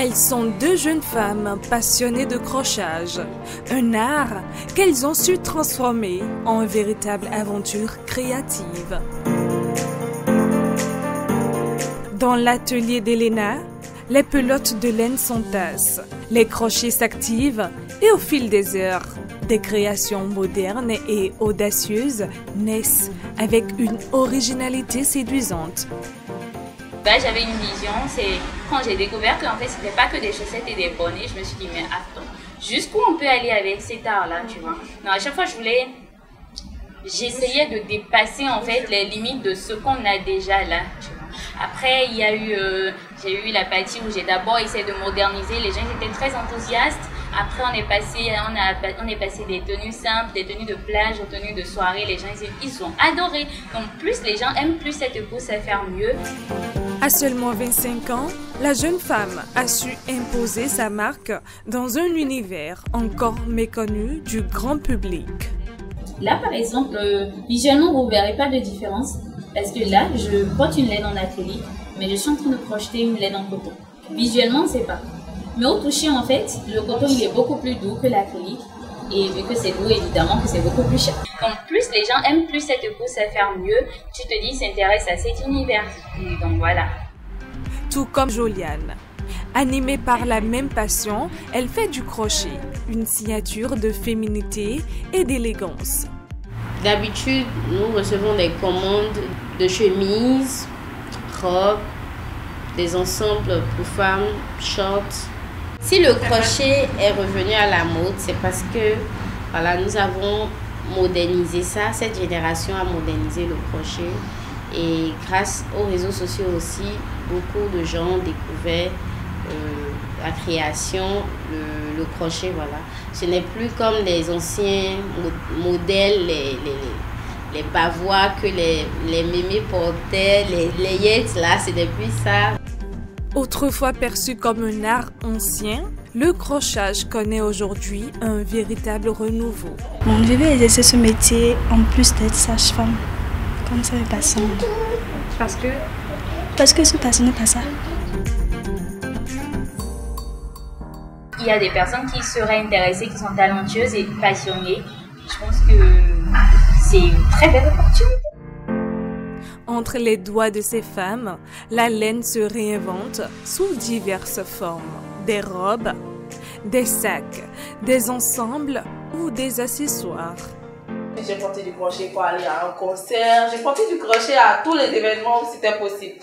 Elles sont deux jeunes femmes passionnées de crochage, un art qu'elles ont su transformer en une véritable aventure créative. Dans l'atelier d'Elena, les pelotes de laine s'entassent, les crochets s'activent et au fil des heures, des créations modernes et audacieuses naissent avec une originalité séduisante. J'avais une vision, c'est quand j'ai découvert que en fait c'était pas que des chaussettes et des bonnets, je me suis dit mais attends, jusqu'où on peut aller avec cet art là, tu vois. Non, à chaque fois j'essayais de dépasser en fait les limites de ce qu'on a déjà là, tu vois. Après j'ai eu la partie où j'ai d'abord essayé de moderniser, les gens étaient très enthousiastes. Après on est passé des tenues simples, des tenues de plage aux tenues de soirée, les gens ils ont adoré. Donc plus les gens aiment, plus cette pousse à faire mieux. À seulement 25 ans, la jeune femme a su imposer sa marque dans un univers encore méconnu du grand public. Là, par exemple, visuellement, vous ne verrez pas de différence parce que là, je porte une laine en acrylique, mais je suis en train de crocheter une laine en coton. Visuellement, on ne sait pas. Mais au toucher, en fait, le coton, il est beaucoup plus doux que l'acrylique. Et vu que c'est doux, évidemment que c'est beaucoup plus cher. Donc plus les gens aiment, plus ça te pousse à faire mieux. Tu te dis, s'intéresse à cet univers. Et donc voilà. Tout comme Joliane. Animée par la même passion, elle fait du crochet, une signature de féminité et d'élégance. D'habitude, nous recevons des commandes de chemises, robes, des ensembles pour femmes, shorts. Si le crochet est revenu à la mode, c'est parce que voilà, nous avons modernisé ça. Cette génération a modernisé le crochet. Et grâce aux réseaux sociaux aussi, beaucoup de gens ont découvert la création, le crochet. Voilà. Ce n'est plus comme les anciens modèles, les bavois que les mémés portaient, les yettes, là, ce n'est plus ça. Autrefois perçu comme un art ancien, le crochage connaît aujourd'hui un véritable renouveau. Bon, je vais exercer ce métier en plus d'être sage-femme, comme ça me passionne. Parce que je suis passionnée par ça. Il y a des personnes qui seraient intéressées, qui sont talentueuses et passionnées. Je pense que c'est une très belle opportunité. Entre les doigts de ces femmes, la laine se réinvente sous diverses formes. Des robes, des sacs, des ensembles ou des accessoires. J'ai porté du crochet pour aller à un concert, j'ai porté du crochet à tous les événements où c'était possible.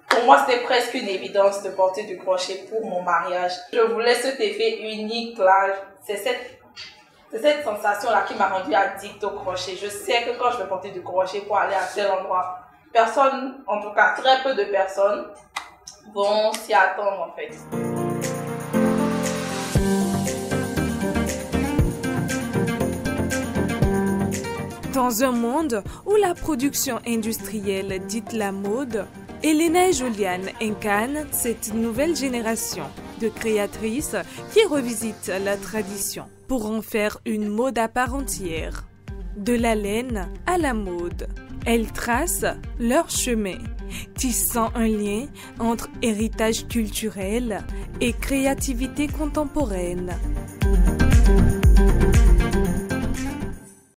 Pour moi, c'était presque une évidence de porter du crochet pour mon mariage. Je voulais cet effet unique là, c'est cette sensation-là qui m'a rendue addict au crochet. Je sais que quand je vais porter du crochet pour aller à tel endroit, personne, en tout cas très peu de personnes, vont s'y attendre en fait. Dans un monde où la production industrielle dite la mode, Elena et Joliane incarnent cette nouvelle génération de créatrices qui revisitent la tradition pour en faire une mode à part entière. De la laine à la mode, elles tracent leur chemin, tissant un lien entre héritage culturel et créativité contemporaine.